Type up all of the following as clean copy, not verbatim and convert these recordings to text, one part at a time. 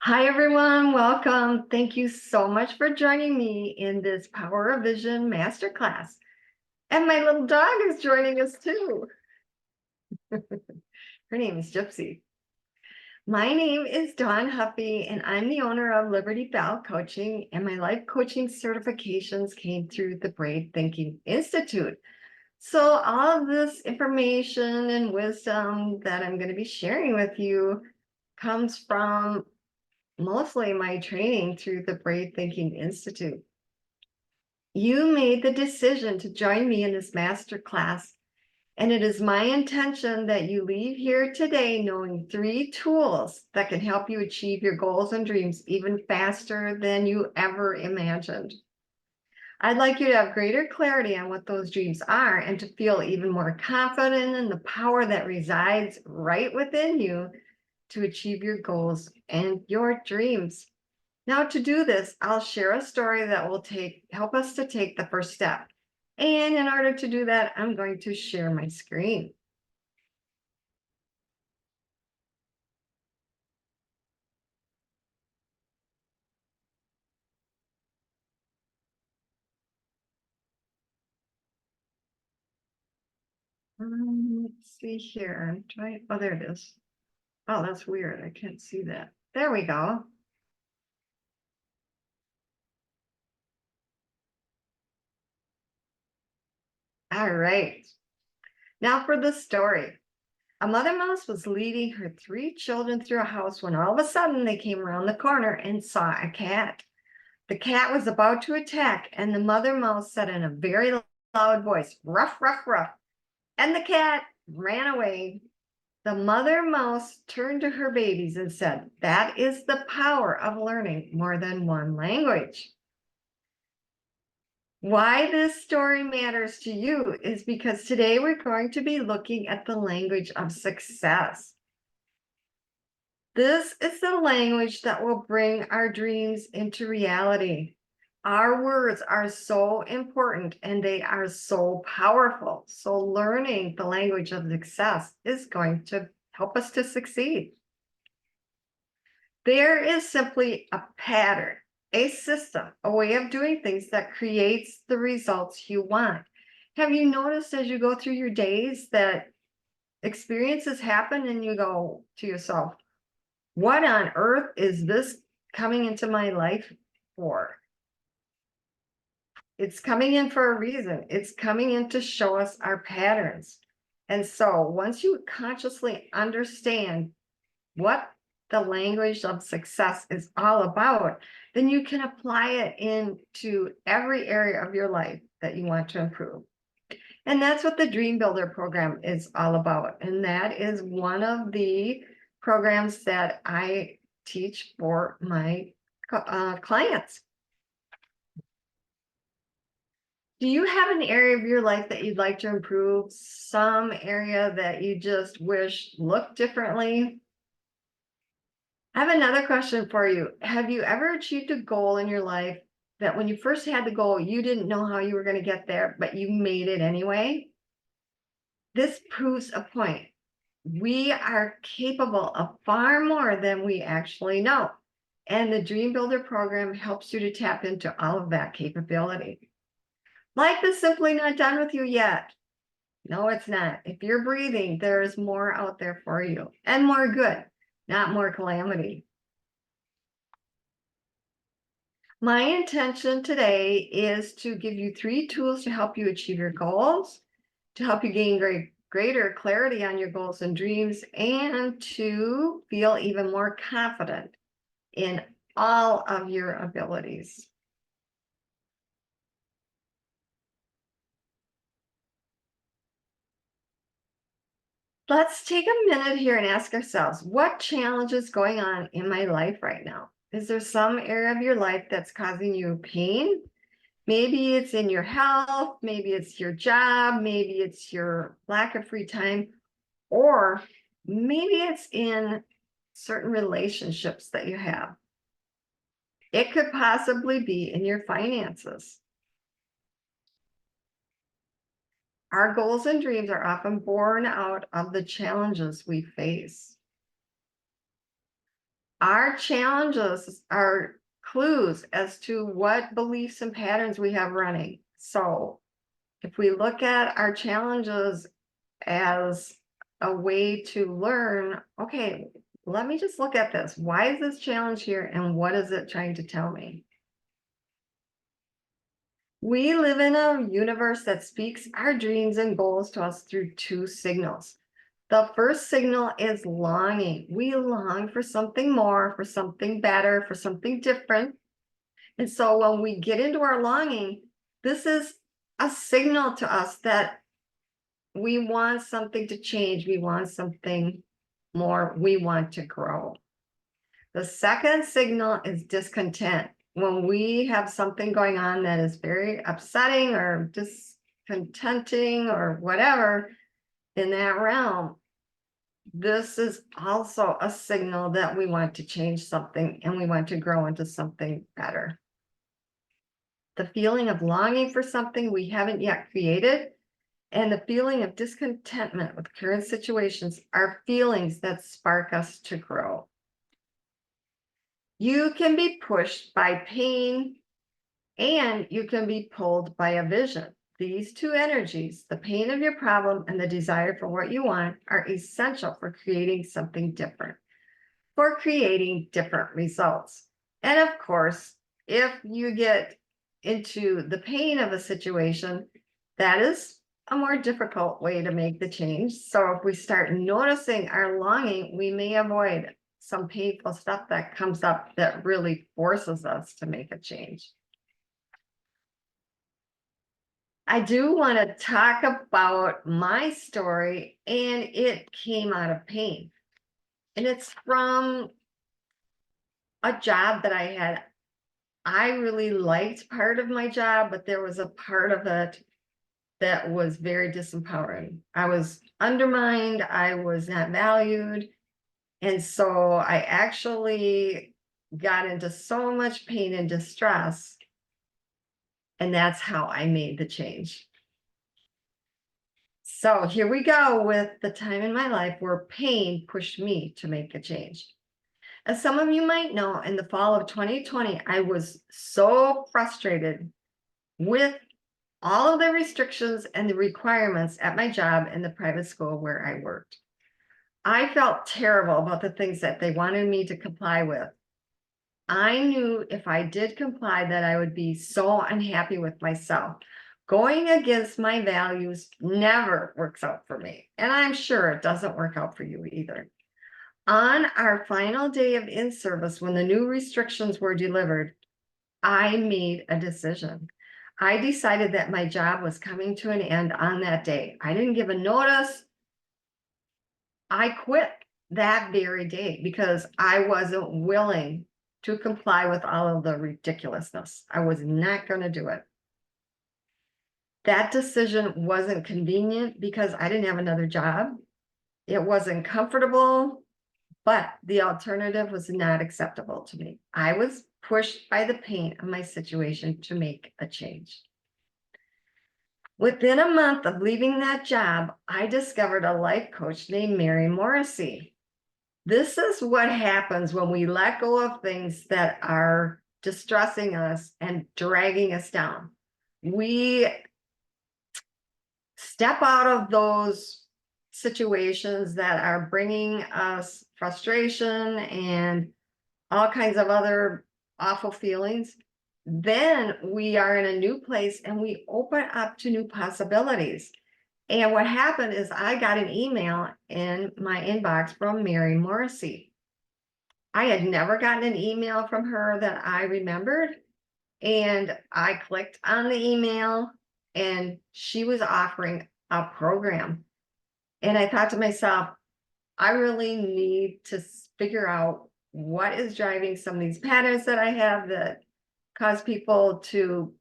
Hi, everyone. Welcome. Thank you so much for joining me in this Power of Vision Masterclass. And my little dog is joining us too. Her name is Gypsy. My name is Dawn Huffy, and I'm the owner of Liberty Belle Coaching, and my life coaching certifications came through the Brave Thinking Institute. So all of this information and wisdom that I'm going to be sharing with you comes from mostly my training through the Brave Thinking Institute. You made the decision to join me in this masterclass, and it is my intention that you leave here today knowing 3 tools that can help you achieve your goals and dreams even faster than you ever imagined. I'd like you to have greater clarity on what those dreams are and to feel even more confident in the power that resides right within you to achieve your goals and your dreams. Now, to do this, I'll share a story that will help us to take the first step. And in order to do that, I'm going to share my screen. Let's see here. Oh, there it is. Oh, that's weird. I can't see that. There we go. All right. Now for the story. A mother mouse was leading her 3 children through a house when all of a sudden they came around the corner and saw a cat. The cat was about to attack, and the mother mouse said in a very loud voice, "Ruff, ruff, ruff," and the cat ran away. The mother mouse turned to her babies and said, "That is the power of learning more than one language." Why this story matters to you is because today we're going to be looking at the language of success. This is the language that will bring our dreams into reality. Our words are so important and they are so powerful. So learning the language of success is going to help us to succeed. There is simply a pattern, a system, a way of doing things that creates the results you want. Have you noticed as you go through your days that experiences happen and you go to yourself, what on earth is this coming into my life for? It's coming in for a reason. It's coming in to show us our patterns. And so once you consciously understand what the language of success is all about, then you can apply it into every area of your life that you want to improve. And that's what the Dream Builder program is all about. And that is one of the programs that I teach for my clients. Do you have an area of your life that you'd like to improve? Some area that you just wish looked differently? I have another question for you. Have you ever achieved a goal in your life that when you first had the goal, you didn't know how you were going to get there, but you made it anyway? This proves a point. We are capable of far more than we actually know. And the Dream Builder program helps you to tap into all of that capability. Life is simply not done with you yet. No, it's not. If you're breathing, there is more out there for you and more good, not more calamity. My intention today is to give you 3 tools to help you achieve your goals, to help you gain greater clarity on your goals and dreams, and to feel even more confident in all of your abilities. Let's take a minute here and ask ourselves, what challenge is going on in my life right now? Is there some area of your life that's causing you pain? Maybe it's in your health, maybe it's your job, maybe it's your lack of free time, or maybe it's in certain relationships that you have. It could possibly be in your finances. Our goals and dreams are often born out of the challenges we face. Our challenges are clues as to what beliefs and patterns we have running. So if we look at our challenges as a way to learn, okay, let me just look at this. Why is this challenge here and what is it trying to tell me? We live in a universe that speaks our dreams and goals to us through two signals. The first signal is longing. We long for something more, for something better, for something different. And so when we get into our longing, this is a signal to us that we want something to change. We want something more. We want to grow. The second signal is discontent. When we have something going on that is very upsetting or discontenting or whatever in that realm, this is also a signal that we want to change something and we want to grow into something better. The feeling of longing for something we haven't yet created and the feeling of discontentment with current situations are feelings that spark us to grow. You can be pushed by pain and you can be pulled by a vision. These two energies, the pain of your problem and the desire for what you want, are essential for creating something different, for creating different results. And of course, if you get into the pain of a situation, that is a more difficult way to make the change. So if we start noticing our longing, we may avoid some painful stuff that comes up that really forces us to make a change. I do want to talk about my story, and it came out of pain. And it's from a job that I had. I really liked part of my job, but there was a part of it that was very disempowering. I was undermined, I was not valued. And so I actually got into so much pain and distress. And that's how I made the change. So here we go with the time in my life where pain pushed me to make a change. As some of you might know, in the fall of 2020, I was so frustrated with all of the restrictions and the requirements at my job in the private school where I worked. I felt terrible about the things that they wanted me to comply with. I knew if I did comply that I would be so unhappy with myself. Going against my values never works out for me, and I'm sure it doesn't work out for you either. On our final day of in-service, when the new restrictions were delivered, I made a decision. I decided that my job was coming to an end on that day. I didn't give a notice. I quit that very day because I wasn't willing to comply with all of the ridiculousness. I was not going to do it. That decision wasn't convenient because I didn't have another job. It wasn't comfortable, but the alternative was not acceptable to me. I was pushed by the pain of my situation to make a change. Within a month of leaving that job, I discovered a life coach named Mary Morrissey. This is what happens when we let go of things that are distressing us and dragging us down. We step out of those situations that are bringing us frustration and all kinds of other awful feelings. Then we are in a new place and we open up to new possibilities. And what happened is I got an email in my inbox from Mary Morrissey. I had never gotten an email from her that I remembered. And I clicked on the email and she was offering a program. And I thought to myself, I really need to figure out what is driving some of these patterns that I have that cause people to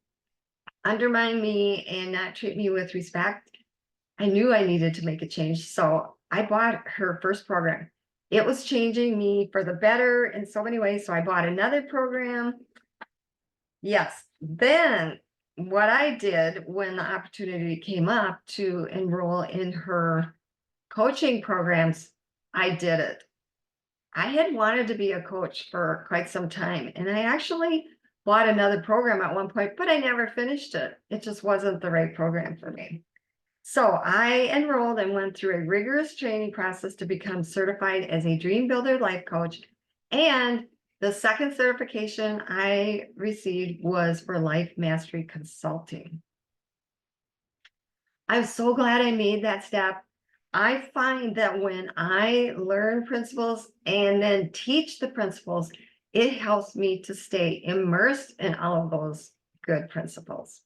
undermine me and not treat me with respect. I knew I needed to make a change. So I bought her first program. It was changing me for the better in so many ways. So I bought another program. Yes. Then what I did when the opportunity came up to enroll in her coaching programs, I did it. I had wanted to be a coach for quite some time, and I actually bought another program at one point, but I never finished it. It just wasn't the right program for me. So I enrolled and went through a rigorous training process to become certified as a Dream Builder life coach. And the second certification I received was for life mastery consulting. I'm so glad I made that step. I find that when I learn principles and then teach the principles, it helps me to stay immersed in all of those good principles.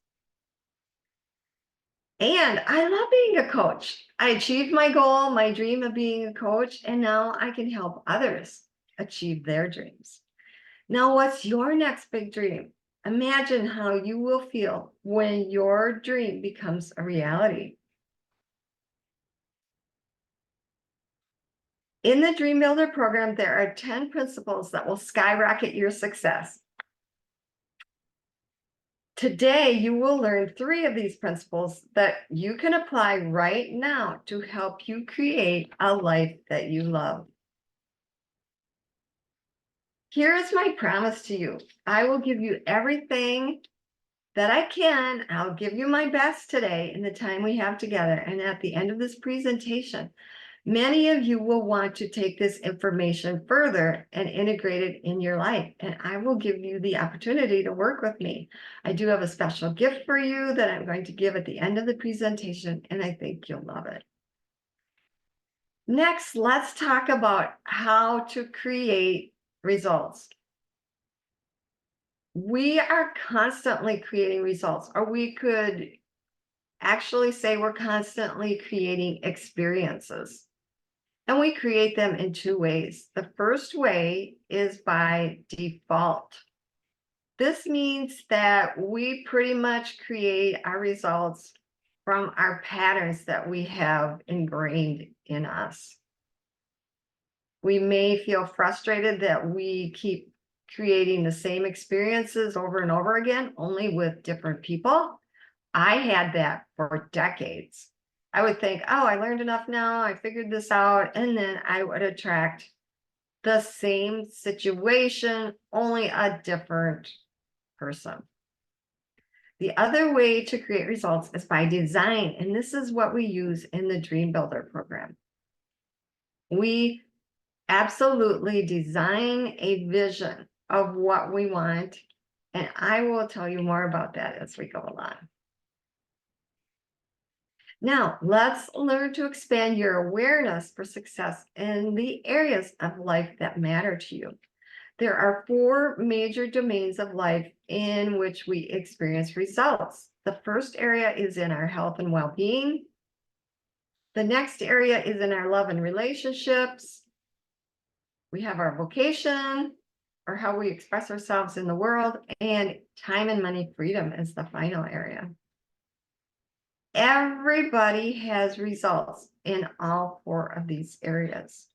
And I love being a coach. I achieved my goal, my dream of being a coach, and now I can help others achieve their dreams. Now, what's your next big dream? Imagine how you will feel when your dream becomes a reality. In the Dream Builder program, there are 10 principles that will skyrocket your success. Today, you will learn 3 of these principles that you can apply right now to help you create a life that you love. Here is my promise to you. I will give you everything that I can. I'll give you my best today in the time we have together. And at the end of this presentation, many of you will want to take this information further and integrate it in your life. And I will give you the opportunity to work with me. I do have a special gift for you that I'm going to give at the end of the presentation, and I think you'll love it. Next, let's talk about how to create results. We are constantly creating results, or we could actually say we're constantly creating experiences. And we create them in 2 ways. The first way is by default. This means that we pretty much create our results from our patterns that we have ingrained in us. We may feel frustrated that we keep creating the same experiences over and over again, only with different people. I had that for decades. I would think, oh, I learned enough now, I figured this out, and then I would attract the same situation, only a different person. The other way to create results is by design, and this is what we use in the Dream Builder program. We absolutely design a vision of what we want, and I will tell you more about that as we go along. Now, let's learn to expand your awareness for success in the areas of life that matter to you. There are 4 major domains of life in which we experience results. The first area is in our health and well-being. The next area is in our love and relationships. We have our vocation, or how we express ourselves in the world, and time and money freedom is the final area. Everybody has results in all 4 of these areas.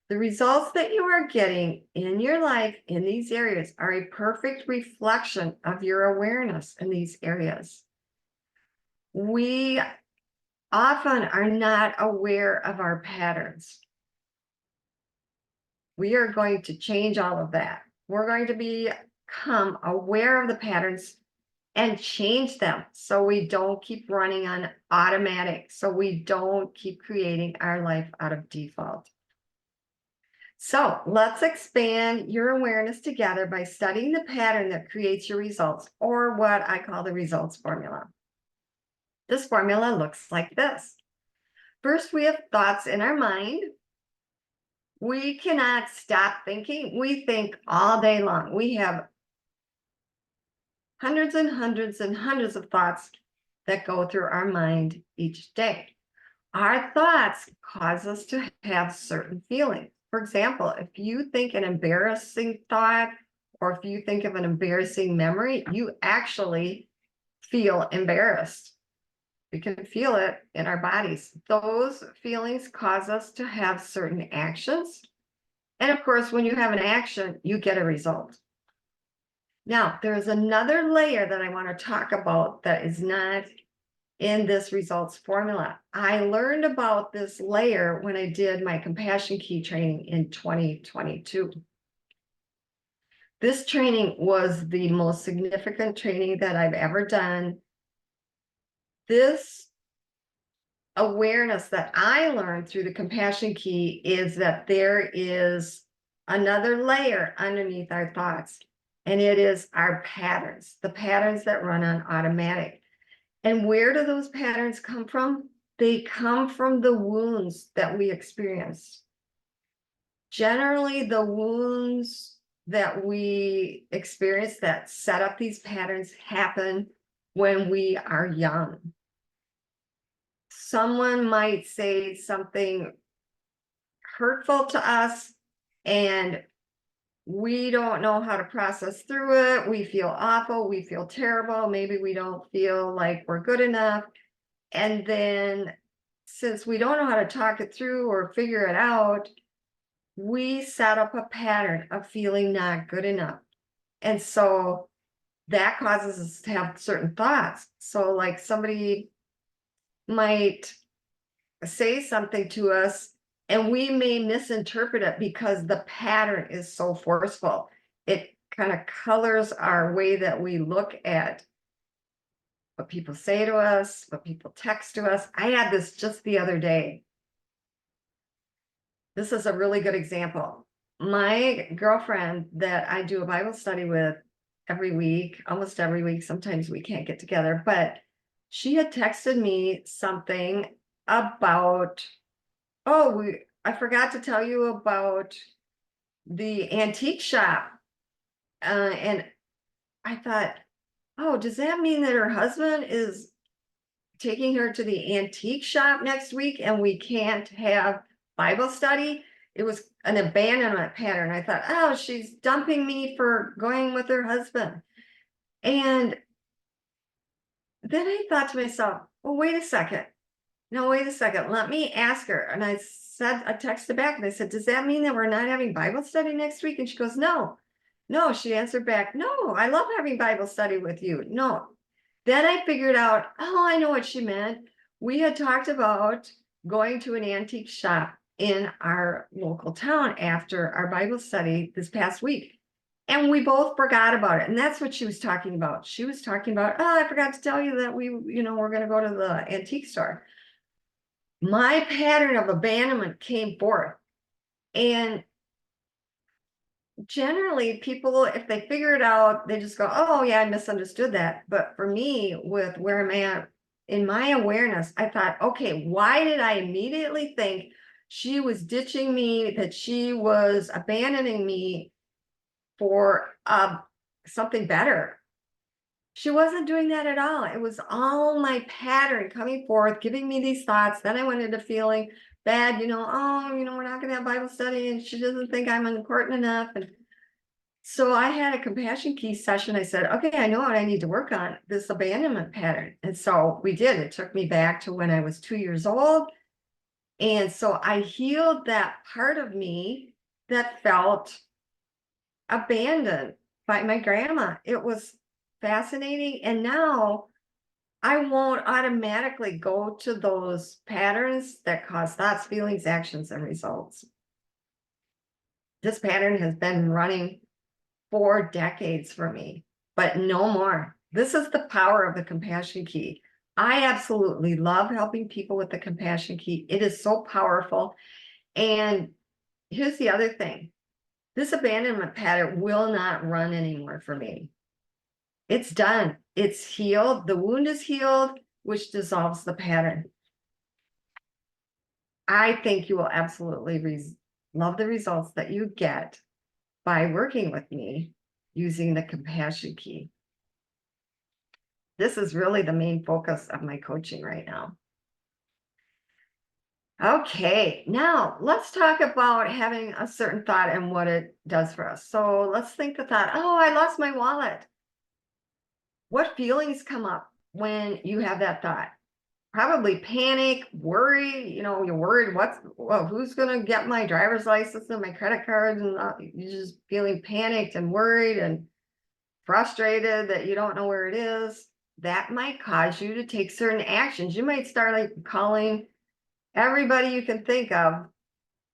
The results that you are getting in your life in these areas are a perfect reflection of your awareness in these areas. We often are not aware of our patterns. We are going to change all of that. We're going to become aware of the patterns and change them so we don't keep running on automatic, so we don't keep creating our life out of default. So let's expand your awareness together by studying the pattern that creates your results, or what I call the results formula. This formula looks like this. First, we have thoughts in our mind. We cannot stop thinking. We think all day long. We have hundreds and hundreds and hundreds of thoughts that go through our mind each day. Our thoughts cause us to have certain feelings. For example, if you think an embarrassing thought, or if you think of an embarrassing memory, you actually feel embarrassed. We can feel it in our bodies. Those feelings cause us to have certain actions. And of course, when you have an action, you get a result. Now, there's another layer that I want to talk about that is not in this results formula. I learned about this layer when I did my compassion key training in 2022. This training was the most significant training that I've ever done. This awareness that I learned through the compassion key is that there is another layer underneath our thoughts, and it is our patterns, the patterns that run on automatic. And where do those patterns come from? They come from the wounds that we experienced. Generally, the wounds that we experience that set up these patterns happen when we are young. Someone might say something hurtful to us, and we don't know how to process through it. We feel awful. We feel terrible. Maybe we don't feel like we're good enough. And then, since we don't know how to talk it through or figure it out, we set up a pattern of feeling not good enough. And so that causes us to have certain thoughts. So, like, somebody might say something to us, and we may misinterpret it because the pattern is so forceful. It kind of colors our way that we look at what people say to us, what people text to us. I had this just the other day. This is a really good example. My girlfriend that I do a Bible study with every week, almost every week, sometimes we can't get together, but she had texted me something about, I forgot to tell you about the antique shop. And I thought, oh, does that mean that her husband is taking her to the antique shop next week and we can't have Bible study? It was an abandonment pattern. I thought, oh, she's dumping me for going with her husband. And then I thought to myself, well, wait a second. No, wait a second. Let me ask her. And I texted back and I said, does that mean that we're not having Bible study next week? And she goes, no. No, she answered back, no, I love having Bible study with you. No. Then I figured out, oh, I know what she meant. We had talked about going to an antique shop in our local town after our Bible study this past week. And we both forgot about it. And that's what she was talking about. She was talking about, oh, I forgot to tell you that we're going to go to the antique store. My pattern of abandonment came forth. And generally, people, if they figure it out, they just go, oh, yeah, I misunderstood that. But for me, with where I'm at in my awareness, I thought, okay, why did I immediately think she was ditching me, that she was abandoning me for something better? She wasn't doing that at all. It was all my pattern coming forth, giving me these thoughts. Then I went into feeling bad, we're not going to have Bible study and she doesn't think I'm important enough. And so I had a compassion key session. I said, okay, I know what I need to work on, this abandonment pattern. And so we did. It took me back to when I was 2 years old. And so I healed that part of me that felt abandoned by my grandma. It was fascinating. And now I won't automatically go to those patterns that cause thoughts, feelings, actions, and results. This pattern has been running for decades for me, but no more. This is the power of the compassion key. I absolutely love helping people with the compassion key. It is so powerful. And here's the other thing. This abandonment pattern will not run anymore for me. It's done. It's healed. The wound is healed, which dissolves the pattern. I think you will absolutely love the results that you get by working with me using the compassion key. This is really the main focus of my coaching right now. Okay, now let's talk about having a certain thought and what it does for us. So let's think the thought, oh, I lost my wallet. What feelings come up when you have that thought? Probably panic, worry, you're worried, who's going to get my driver's license and my credit card? And you're just feeling panicked and worried and frustrated that you don't know where it is. that might cause you to take certain actions. You might start like calling everybody you can think of,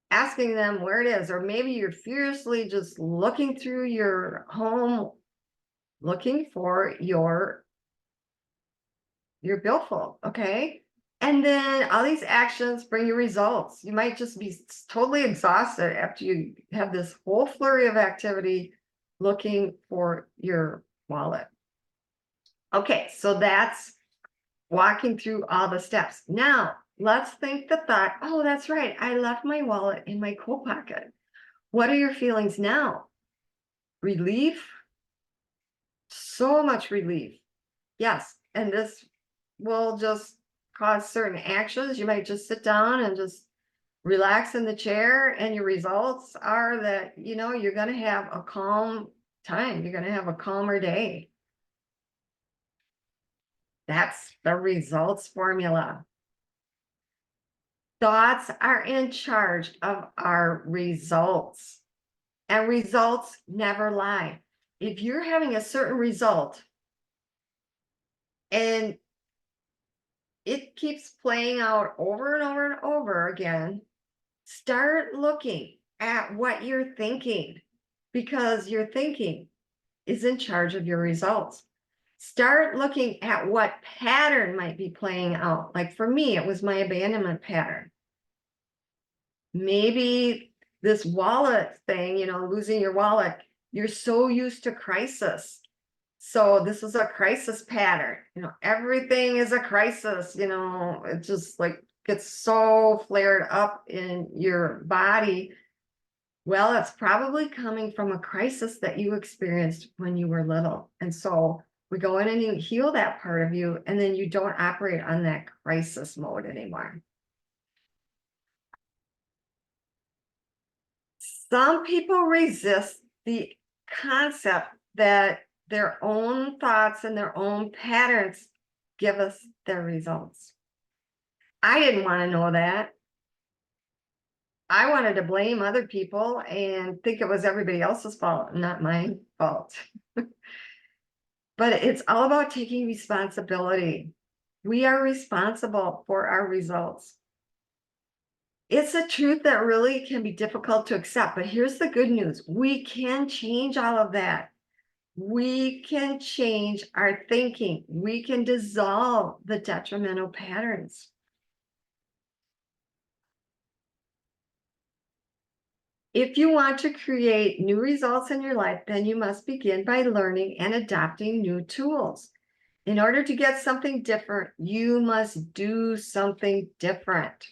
asking them where it is, or maybe you're furiously just looking through your home, looking for your billfold, okay? And then all these actions bring you results. You might just be totally exhausted after you have this whole flurry of activity looking for your wallet. Okay, so that's walking through all the steps. Now, let's think the thought, oh, that's right, I left my wallet in my coat pocket. What are your feelings now? Relief? So much relief. Yes, and this will just cause certain actions. You might just sit down and just relax in the chair, and your results are that, you're going to have a calm time. You're going to have a calmer day. That's the results formula. Thoughts are in charge of our results, and results never lie. If you're having a certain result and it keeps playing out over and over and over again, start looking at what you're thinking, because your thinking is in charge of your results. Start looking at what pattern might be playing out. Like for me, it was my abandonment pattern. Maybe this wallet thing, losing your wallet, you're so used to crisis. So this is a crisis pattern. Everything is a crisis. It just like gets so flared up in your body. Well, it's probably coming from a crisis that you experienced when you were little. And so we go in and you heal that part of you, and then you don't operate on that crisis mode anymore. Some people resist the concept that their own thoughts and their own patterns give us their results. I didn't want to know that. I wanted to blame other people and think it was everybody else's fault, not my fault. But it's all about taking responsibility. We are responsible for our results. It's a truth that really can be difficult to accept, but here's the good news. We can change all of that. We can change our thinking. We can dissolve the detrimental patterns. If you want to create new results in your life, then you must begin by learning and adopting new tools. In order to get something different, you must do something different.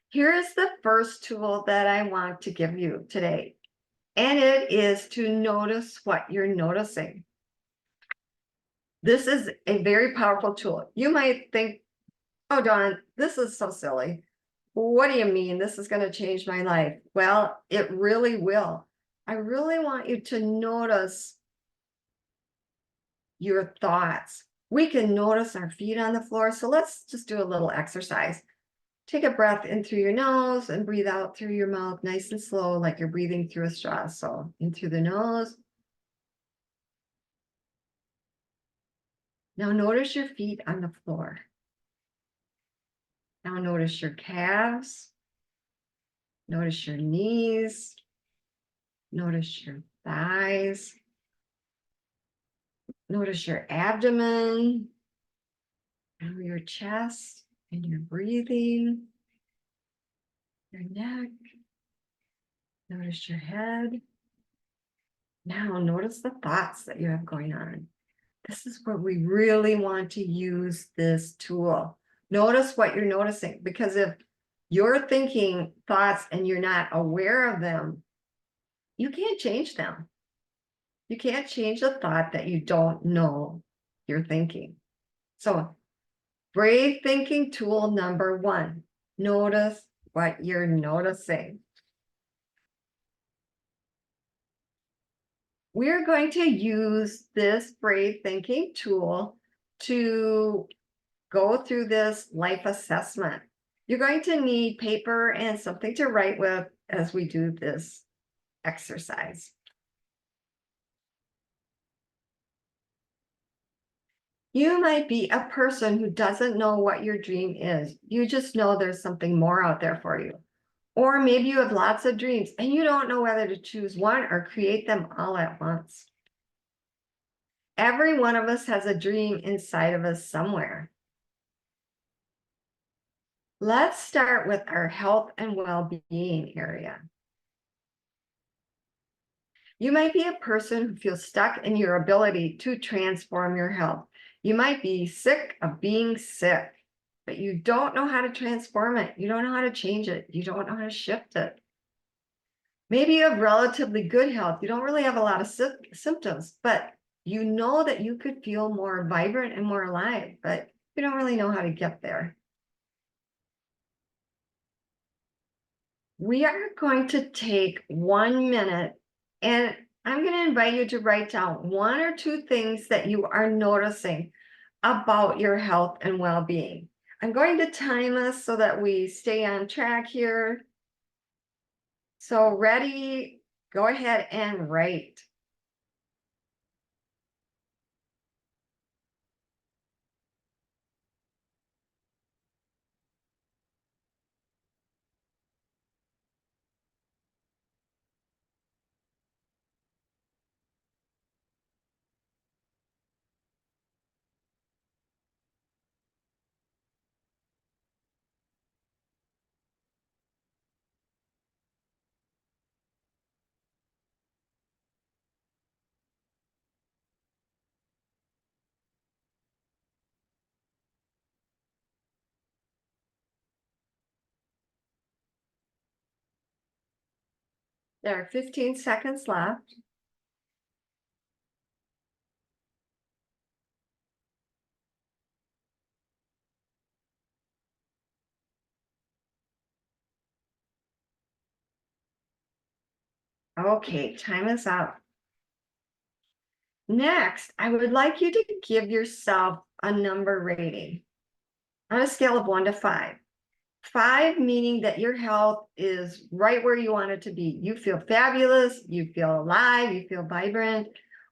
Here is the first tool that I want to give you today, and it is to notice what you're noticing. This is a very powerful tool. You might think, oh, Dawn, this is so silly. What do you mean this is going to change my life? Well, it really will. I really want you to notice your thoughts. We can notice our feet on the floor. So let's just do a little exercise. Take a breath in through your nose and breathe out through your mouth, nice and slow, like you're breathing through a straw. So in through the nose. Now notice your feet on the floor. Now notice your calves. Notice your knees. Notice your thighs. Notice your abdomen, and your chest, and your breathing, your neck. Notice your head. Now notice the thoughts that you have going on. This is where we really want to use this tool. Notice what you're noticing, because if you're thinking thoughts and you're not aware of them, you can't change them. You can't change a thought that you don't know you're thinking. So, brave thinking tool number 1, notice what you're noticing. We're going to use this brave thinking tool to go through this life assessment. You're going to need paper and something to write with as we do this exercise. You might be a person who doesn't know what your dream is. You just know there's something more out there for you. Or maybe you have lots of dreams and you don't know whether to choose one or create them all at once. Every one of us has a dream inside of us somewhere. Let's start with our health and well-being area. You might be a person who feels stuck in your ability to transform your health. You might be sick of being sick, but you don't know how to transform it. You don't know how to change it. You don't know how to shift it. Maybe you have relatively good health. You don't really have a lot of symptoms, but you know that you could feel more vibrant and more alive, but you don't really know how to get there. We are going to take 1 minute and I'm going to invite you to write down one or two things that you are noticing about your health and well-being. I'm going to time us so that we stay on track here. So ready, go ahead and write. There are 15 seconds left. Okay, time is up. Next, I would like you to give yourself a number rating on a scale of 1 to 5. 5 meaning that your health is right where you want it to be. You feel fabulous, you feel alive, you feel vibrant.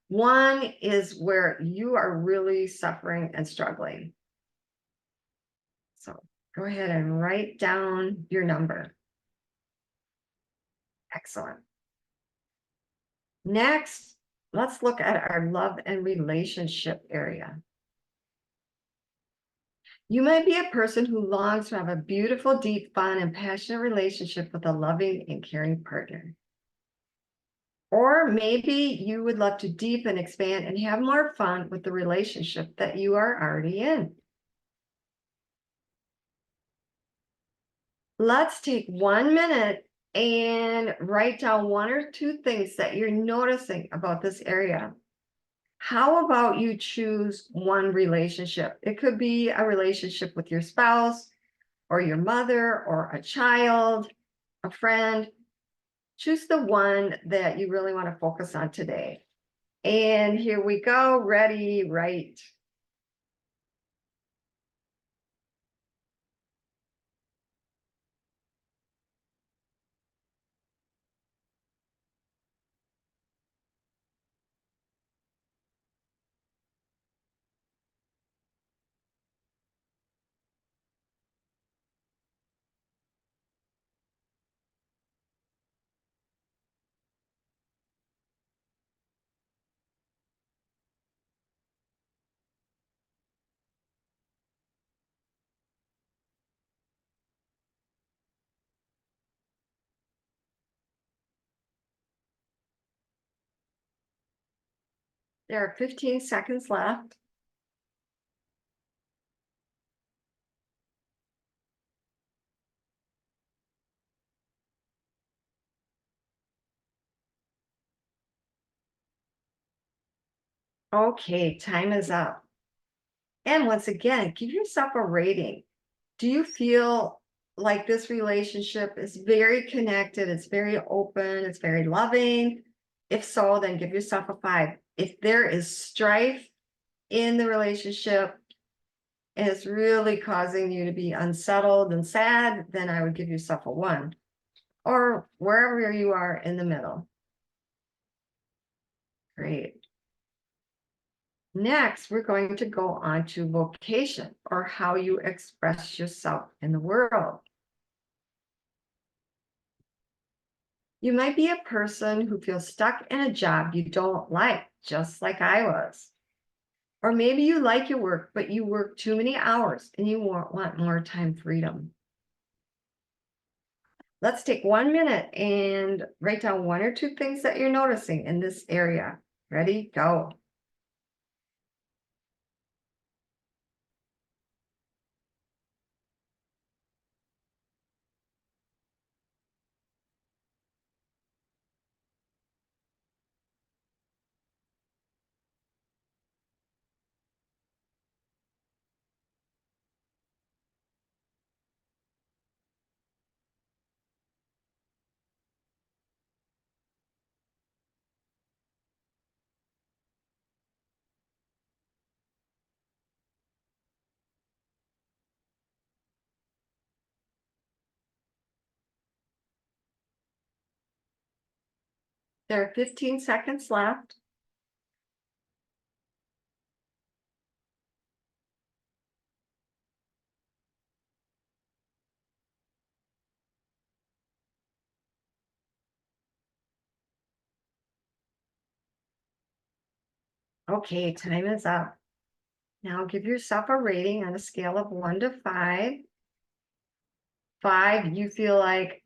1 is where you are really suffering and struggling. So go ahead and write down your number. Excellent. Next, let's look at our love and relationship area. You might be a person who longs to have a beautiful, deep, fun, and passionate relationship with a loving and caring partner. Or maybe you would love to deepen, expand, and have more fun with the relationship that you are already in. Let's take 1 minute and write down 1 or 2 things that you're noticing about this area. How about you choose one relationship? It could be a relationship with your spouse or your mother or a child, a friend. Choose the one that you really want to focus on today. And here we go. Ready, write. There are 15 seconds left. Okay, time is up. And once again, give yourself a rating. Do you feel like this relationship is very connected? It's very open, it's very loving. If so, then give yourself a 5. If there is strife in the relationship and it's really causing you to be unsettled and sad, then I would give yourself a 1. Or wherever you are in the middle. Great. Next, we're going to go on to vocation, or how you express yourself in the world. You might be a person who feels stuck in a job you don't like, just like I was. Or maybe you like your work, but you work too many hours and you want more time freedom. Let's take 1 minute and write down 1 or 2 things that you're noticing in this area. Ready? Go. There are 15 seconds left. Okay, time is up. Now give yourself a rating on a scale of 1 to 5. 5, you feel like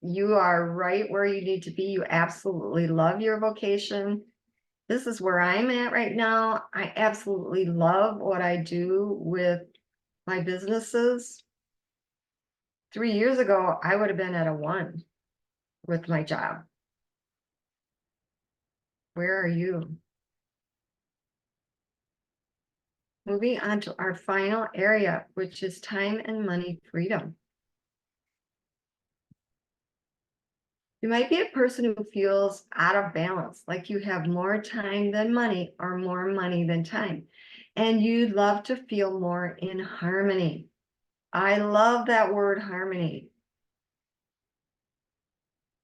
you are right where you need to be. You absolutely love your vocation. This is where I'm at right now. I absolutely love what I do with my businesses. 3 years ago, I would have been at a 1 with my job. Where are you? Moving on to our final area, which is time and money freedom. You might be a person who feels out of balance, like you have more time than money or more money than time, and you'd love to feel more in harmony. I love that word, harmony.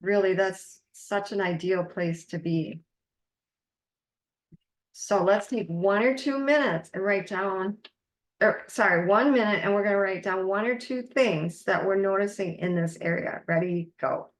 Really, that's such an ideal place to be. So let's take 1 or 2 minutes and write down, or sorry, 1 minute, and we're going to write down 1 or 2 things that we're noticing in this area. Ready, go.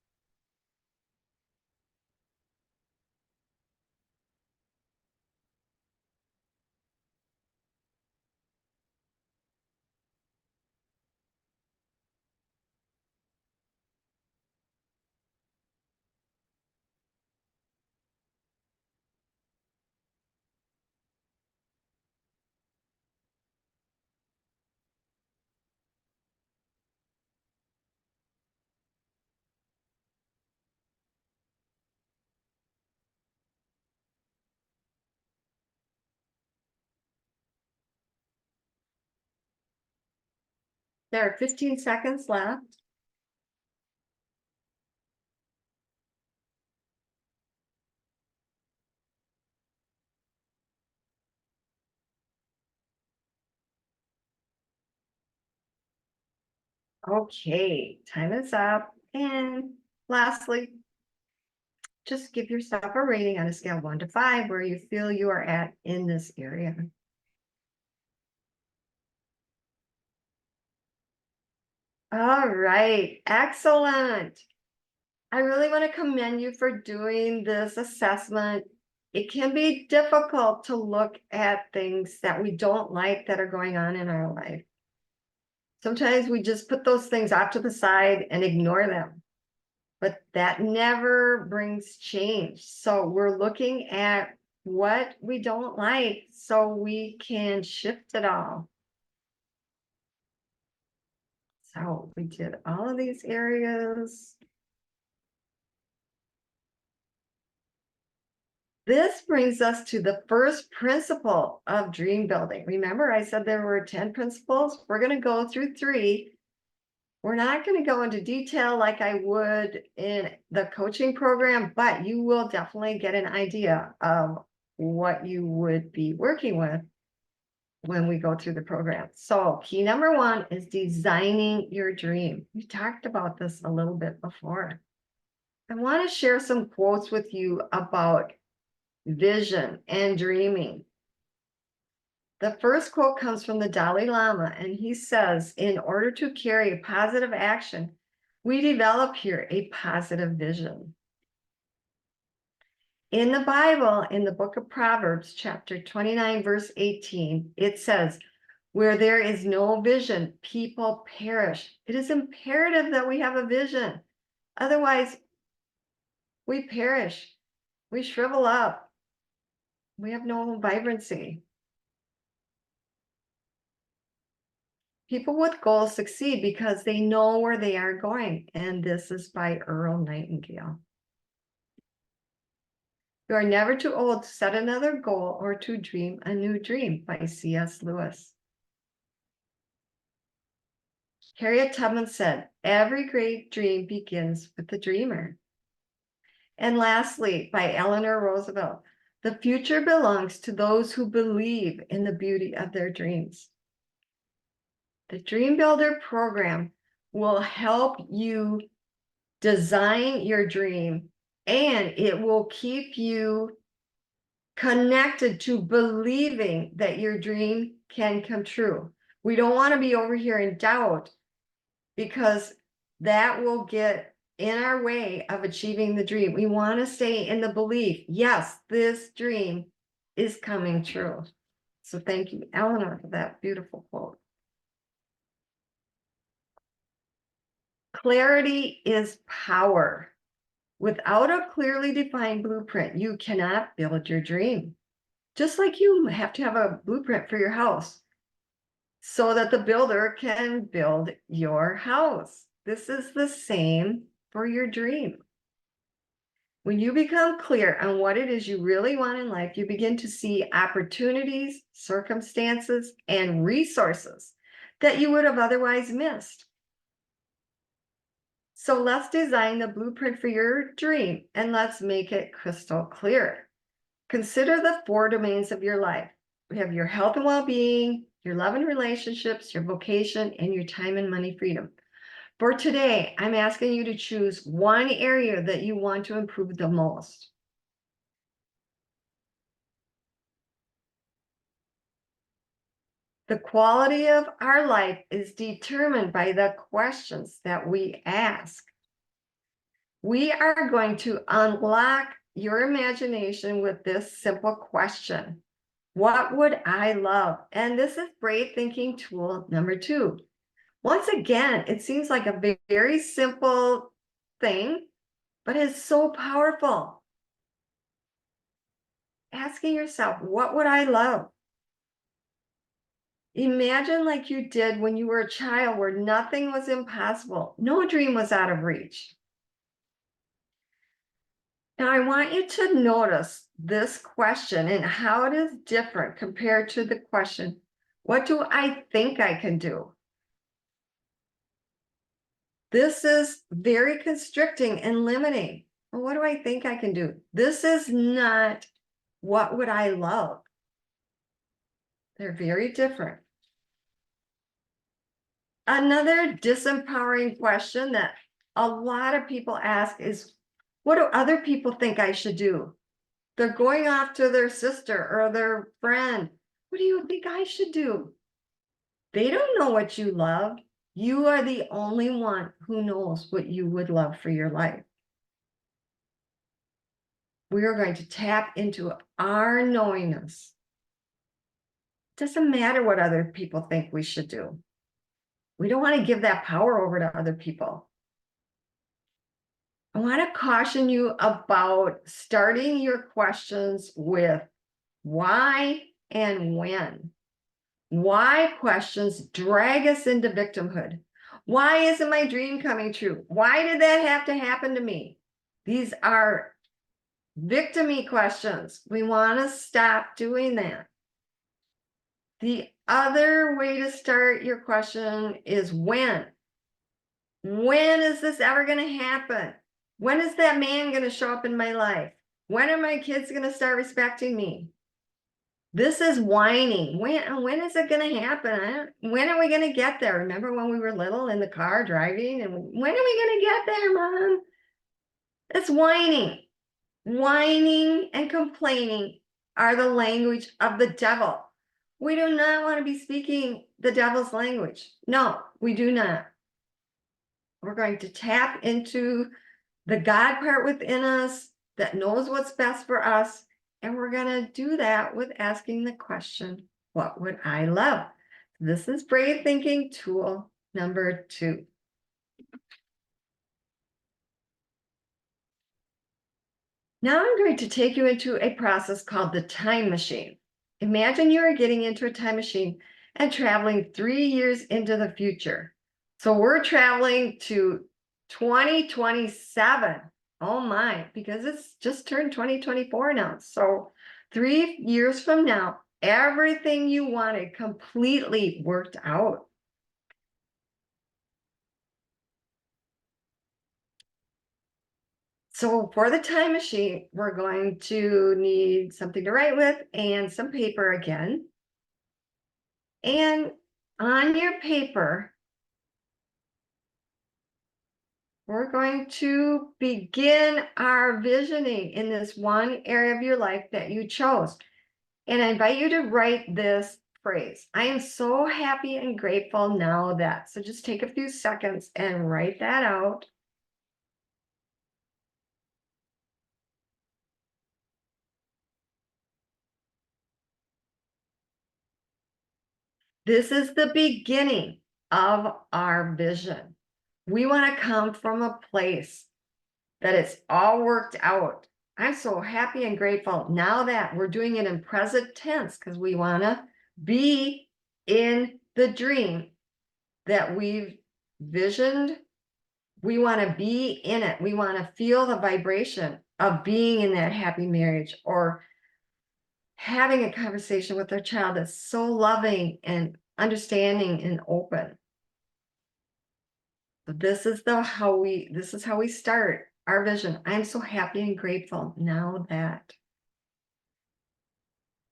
There are 15 seconds left. Okay, time is up. And lastly, just give yourself a rating on a scale of 1 to 5 where you feel you are at in this area. All right, excellent. I really want to commend you for doing this assessment. It can be difficult to look at things that we don't like that are going on in our life. Sometimes we just put those things off to the side and ignore them, but that never brings change. So we're looking at what we don't like so we can shift it all. So we did all of these areas. This brings us to the first principle of dream building. Remember, I said there were 10 principles. We're going to go through 3. We're not going to go into detail like I would in the coaching program, but you will definitely get an idea of what you would be working with when we go through the program. So key number 1 is designing your dream. We talked about this a little bit before. I want to share some quotes with you about vision and dreaming. The first quote comes from the Dalai Lama, and he says, in order to carry a positive action, we develop here a positive vision. In the Bible, in the book of Proverbs, chapter 29, verse 18, it says, where there is no vision, people perish. It is imperative that we have a vision. Otherwise, we perish. We shrivel up. We have no vibrancy. People with goals succeed because they know where they are going. And this is by Earl Nightingale. You are never too old to set another goal or to dream a new dream by C.S. Lewis. Harriet Tubman said, every great dream begins with the dreamer. And lastly, by Eleanor Roosevelt, the future belongs to those who believe in the beauty of their dreams. The Dream Builder program will help you design your dream, and it will keep you connected to believing that your dream can come true. We don't want to be over here in doubt, because that will get in our way of achieving the dream. We want to stay in the belief, yes, this dream is coming true. So thank you, Eleanor, for that beautiful quote. Clarity is power. Without a clearly defined blueprint, you cannot build your dream. Just like you have to have a blueprint for your house so that the builder can build your house. This is the same for your dream. When you become clear on what it is you really want in life, you begin to see opportunities, circumstances, and resources that you would have otherwise missed. So let's design the blueprint for your dream, and let's make it crystal clear. Consider the 4 domains of your life. We have your health and well-being, your love and relationships, your vocation, and your time and money freedom. For today, I'm asking you to choose one area that you want to improve the most. The quality of our life is determined by the questions that we ask. We are going to unlock your imagination with this simple question. What would I love? And this is Brave Thinking tool number 2. Once again, it seems like a very simple thing, but it's so powerful. Asking yourself, what would I love? Imagine like you did when you were a child, where nothing was impossible. No dream was out of reach. Now, I want you to notice this question and how it is different compared to the question, what do I think I can do? This is very constricting and limiting. Well, what do I think I can do? This is not, what would I love? They're very different. Another disempowering question that a lot of people ask is, what do other people think I should do? They're going off to their sister or their friend. What do you think I should do? They don't know what you love. You are the only one who knows what you would love for your life. We are going to tap into our knowingness. It doesn't matter what other people think we should do. We don't want to give that power over to other people. I want to caution you about starting your questions with why and when. Why questions drag us into victimhood. Why isn't my dream coming true? Why did that have to happen to me? These are victim-y questions. We want to stop doing that. The other way to start your question is when. When is this ever going to happen? When is that man going to show up in my life? When are my kids going to start respecting me? This is whining. When is it going to happen? When are we going to get there? Remember when we were little in the car driving? And when are we going to get there, Mom? It's whining. Whining and complaining are the language of the devil. We do not want to be speaking the devil's language. No, we do not. We're going to tap into the God part within us that knows what's best for us. And we're going to do that with asking the question, what would I love? This is brave thinking tool number 2. Now I'm going to take you into a process called the time machine. Imagine you are getting into a time machine and traveling 3 years into the future. So we're traveling to 2027. Oh my, because it's just turned 2024 now. So 3 years from now, everything you wanted completely worked out. So for the time machine, we're going to need something to write with and some paper again. And on your paper, we're going to begin our visioning in this one area of your life that you chose. And I invite you to write this phrase. I am so happy and grateful now that. So just take a few seconds and write that out. This is the beginning of our vision. We want to come from a place that it's all worked out. I'm so happy and grateful now that we're doing it in present tense because we want to be in the dream that we've visioned. We want to be in it. We want to feel the vibration of being in that happy marriage or having a conversation with our child that's so loving and understanding and open. This is how we start our vision. I'm so happy and grateful now that.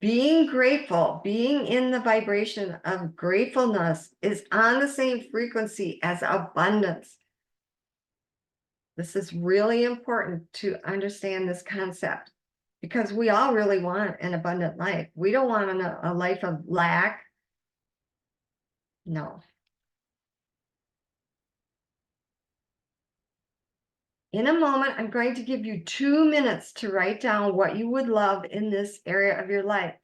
Being grateful, being in the vibration of gratefulness is on the same frequency as abundance. This is really important to understand this concept because we all really want an abundant life. We don't want a life of lack. No. In a moment, I'm going to give you 2 minutes to write down what you would love in this area of your life.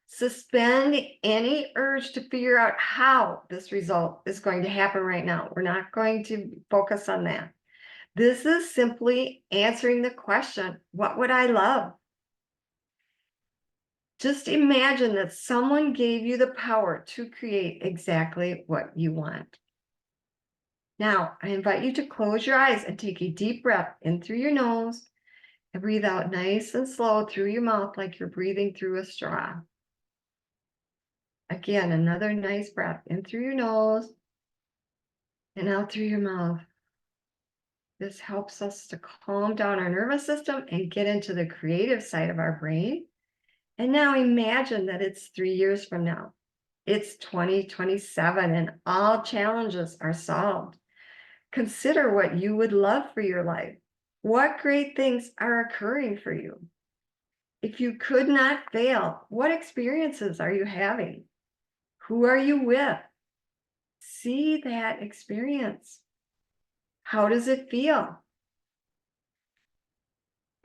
Suspend any urge to figure out how this result is going to happen right now. We're not going to focus on that. This is simply answering the question, what would I love? Just imagine that someone gave you the power to create exactly what you want. Now, I invite you to close your eyes and take a deep breath in through your nose and breathe out nice and slow through your mouth like you're breathing through a straw. Again, another nice breath in through your nose and out through your mouth. This helps us to calm down our nervous system and get into the creative side of our brain. And now imagine that it's 3 years from now. It's 2027 and all challenges are solved. Consider what you would love for your life. What great things are occurring for you? If you could not fail, what experiences are you having? Who are you with? See that experience. How does it feel?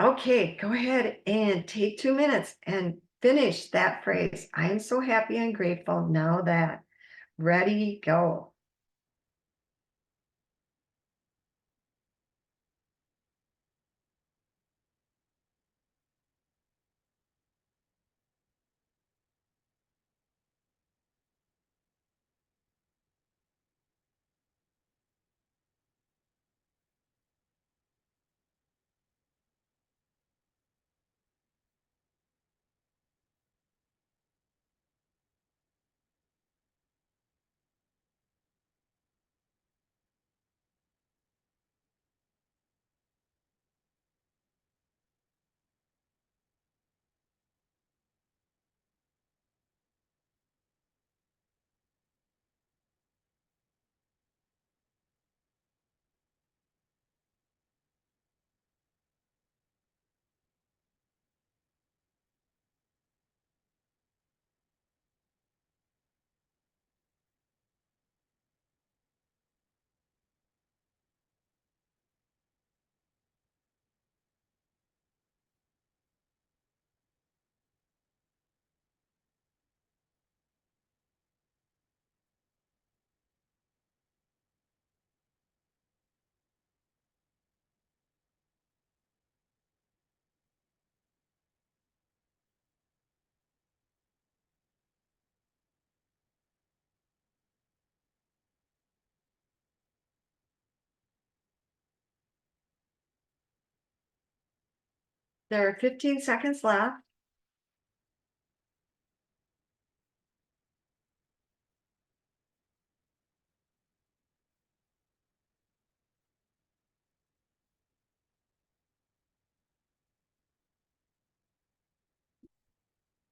Okay, go ahead and take 2 minutes and finish that phrase. I am so happy and grateful now that. Ready, go. There are 15 seconds left.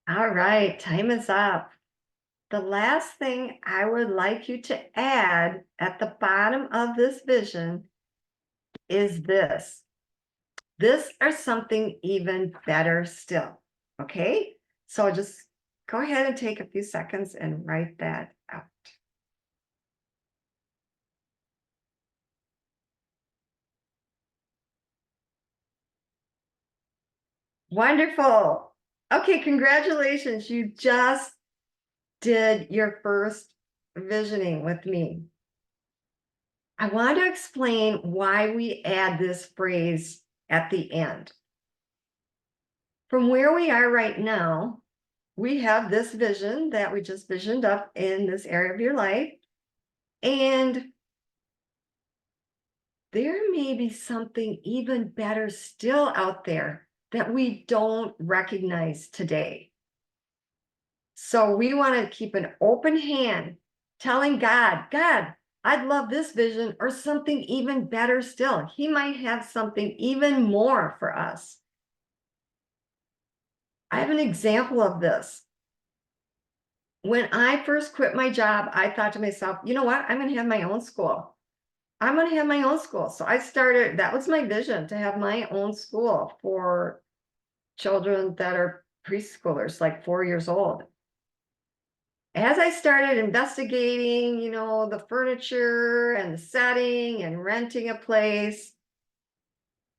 All right, time is up. The last thing I would like you to add at the bottom of this vision is this. This or something even better still. Okay? So just go ahead and take a few seconds and write that out. Wonderful. Okay, congratulations. You just did your first visioning with me. I want to explain why we add this phrase at the end. From where we are right now, we have this vision that we just visioned up in this area of your life. And there may be something even better still out there that we don't recognize today. So we want to keep an open hand, telling God, God, I'd love this vision or something even better still. He might have something even more for us. I have an example of this. When I first quit my job, I thought to myself, you know what? I'm going to have my own school. I'm going to have my own school. So I started, that was my vision, to have my own school for children that are preschoolers, like 4 years old. As I started investigating, the furniture and the setting and renting a place,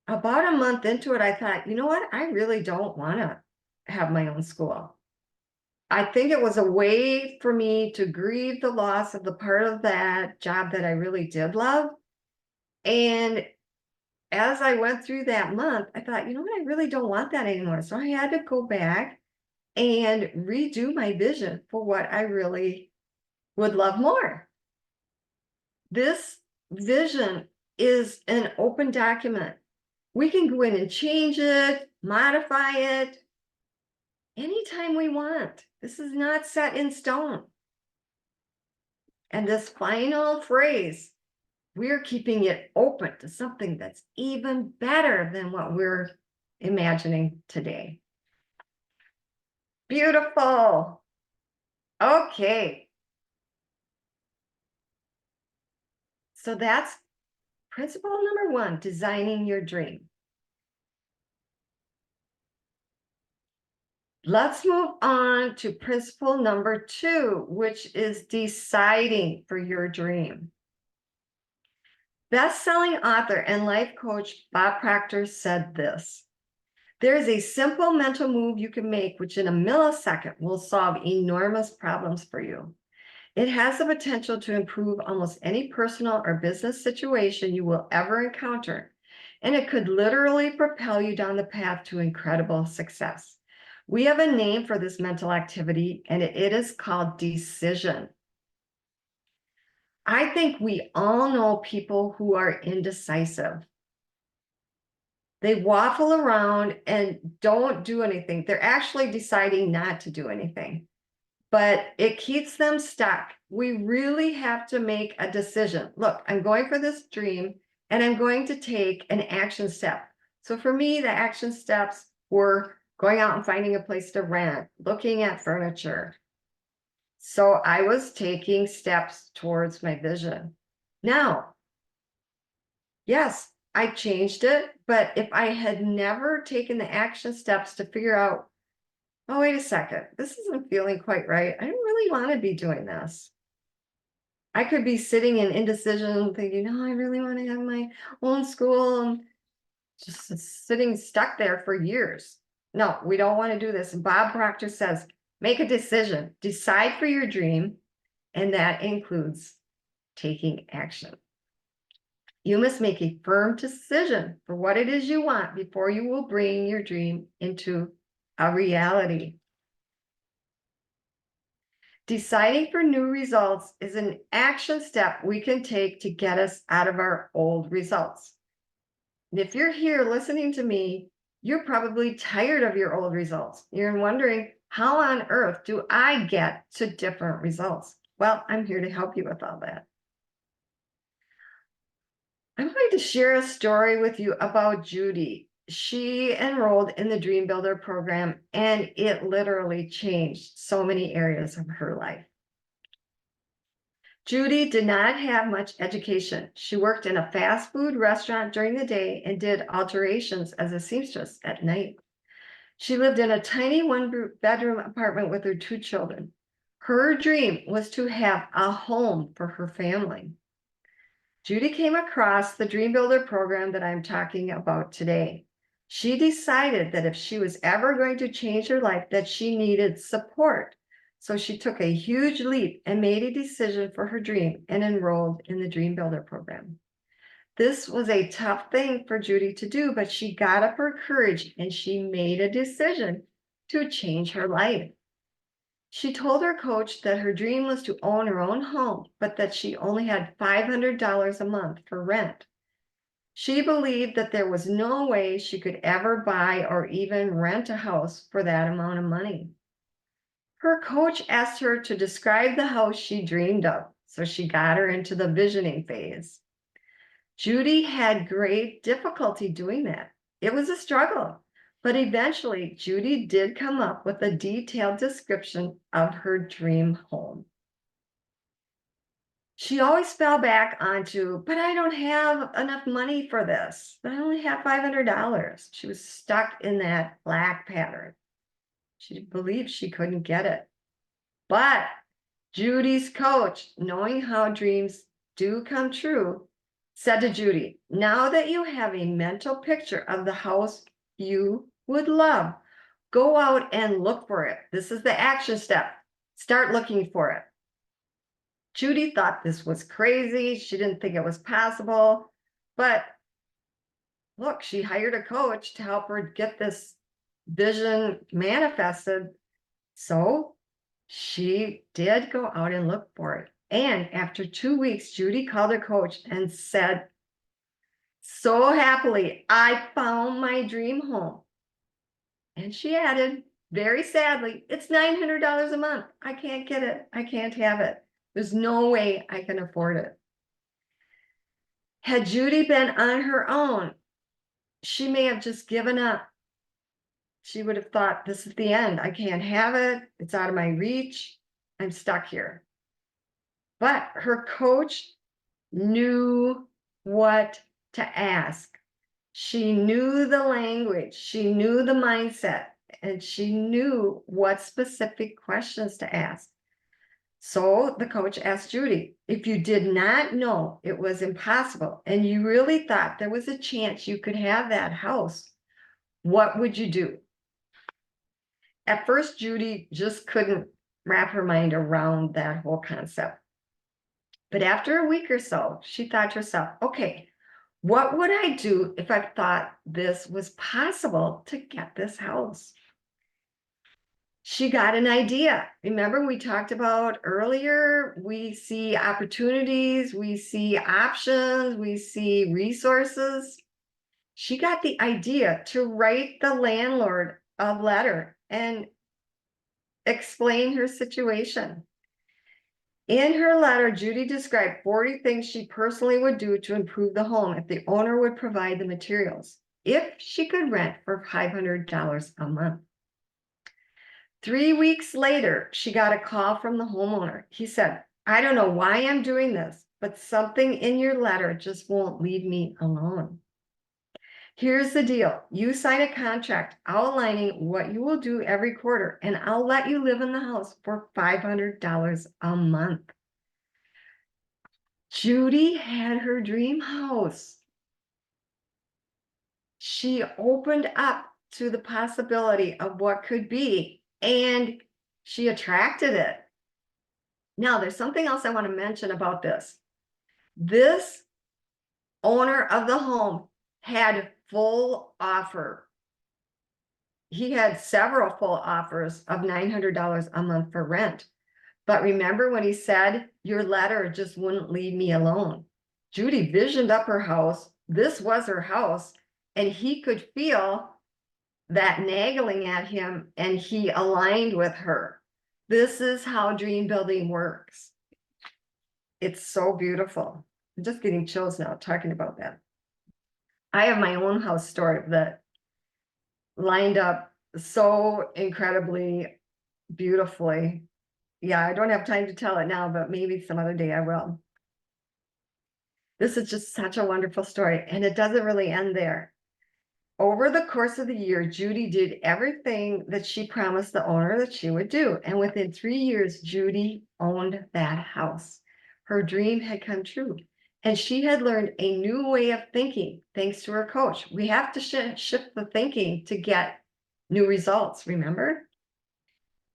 about a month into it, I thought, you know what? I really don't want to have my own school. I think it was a way for me to grieve the loss of the part of that job that I really did love. And as I went through that month, I thought, you know what? I really don't want that anymore. So I had to go back and redo my vision for what I really would love more. This vision is an open document. We can go in and change it, modify it anytime we want. This is not set in stone. And this final phrase, we're keeping it open to something that's even better than what we're imagining today. Beautiful. Okay. So that's principle number 1, designing your dream. Let's move on to principle number 2, which is deciding for your dream. Best-selling author and life coach Bob Proctor said this: there is a simple mental move you can make, which in a millisecond will solve enormous problems for you. It has the potential to improve almost any personal or business situation you will ever encounter, and it could literally propel you down the path to incredible success. We have a name for this mental activity, and it is called decision. I think we all know people who are indecisive. They waffle around and don't do anything. They're actually deciding not to do anything, but it keeps them stuck. We really have to make a decision. Look, I'm going for this dream and I'm going to take an action step. So for me, the action steps were going out and finding a place to rent, looking at furniture. So I was taking steps towards my vision. Now, yes, I changed it, but if I had never taken the action steps to figure out, oh, wait a second, this isn't feeling quite right. I don't really want to be doing this. I could be sitting in indecision thinking, no, I really want to have my own school, and just sitting stuck there for years. No, we don't want to do this. And Bob Proctor says, make a decision, decide for your dream, and that includes taking action. You must make a firm decision for what it is you want before you will bring your dream into a reality. Deciding for new results is an action step we can take to get us out of our old results. And if you're here listening to me You're probably tired of your old results. You're wondering, how on earth do I get to different results? Well, I'm here to help you with all that. I'm going to share a story with you about Judy. She enrolled in the Dream Builder program, and it literally changed so many areas of her life. Judy did not have much education. She worked in a fast food restaurant during the day and did alterations as a seamstress at night. She lived in a tiny one-bedroom apartment with her 2 children. Her dream was to have a home for her family. Judy came across the Dream Builder program that I'm talking about today. She decided that if she was ever going to change her life, that she needed support. So she took a huge leap and made a decision for her dream and enrolled in the Dream Builder program. This was a tough thing for Judy to do, but she got up her courage and she made a decision to change her life. She told her coach that her dream was to own her own home, but that she only had $500 a month for rent. She believed that there was no way she could ever buy or even rent a house for that amount of money. Her coach asked her to describe the house she dreamed of, so she got her into the visioning phase. Judy had great difficulty doing that. It was a struggle. But eventually, Judy did come up with a detailed description of her dream home. She always fell back onto, but I don't have enough money for this. I only have $500. She was stuck in that black pattern. She believed she couldn't get it. But Judy's coach, knowing how dreams do come true, said to Judy, now that you have a mental picture of the house you would love, go out and look for it. This is the action step. Start looking for it. Judy thought this was crazy. She didn't think it was possible. But look, she hired a coach to help her get this vision manifested. So she did go out and look for it. And after 2 weeks, Judy called her coach and said, so happily, I found my dream home. And she added, very sadly, it's $900 a month. I can't get it. I can't have it. There's no way I can afford it. Had Judy been on her own, she may have just given up. She would have thought, this is the end. I can't have it. It's out of my reach. I'm stuck here. But her coach knew what to ask. She knew the language, she knew the mindset, and she knew what specific questions to ask. So the coach asked Judy, if you did not know it was impossible and you really thought there was a chance you could have that house, what would you do? At first, Judy just couldn't wrap her mind around that whole concept. But after a week or so, she thought to herself, okay, what would I do if I thought this was possible to get this house? She got an idea. Remember, we talked about earlier, we see opportunities, we see options, we see resources. She got the idea to write the landlord a letter and explain her situation. In her letter, Judy described 40 things she personally would do to improve the home if the owner would provide the materials, if she could rent for $500 a month. 3 weeks later, she got a call from the homeowner. He said, I don't know why I'm doing this, but something in your letter just won't leave me alone. Here's the deal. You sign a contract outlining what you will do every quarter, and I'll let you live in the house for $500 a month. Judy had her dream house. She opened up to the possibility of what could be, and she attracted it. Now, there's something else I want to mention about this. This owner of the home had full offer. He had several full offers of $900 a month for rent. But remember when he said, your letter just wouldn't leave me alone. Judy visioned up her house. This was her house. And he could feel that nagging at him, and he aligned with her. This is how dream building works. It's so beautiful. I'm just getting chills now talking about that. I have my own house story that lined up so incredibly beautifully. Yeah, I don't have time to tell it now, but maybe some other day I will. This is just such a wonderful story, and it doesn't really end there. Over the course of the year, Judy did everything that she promised the owner that she would do. And within 3 years, Judy owned that house. Her dream had come true. And she had learned a new way of thinking thanks to her coach. We have to shift the thinking to get new results, remember?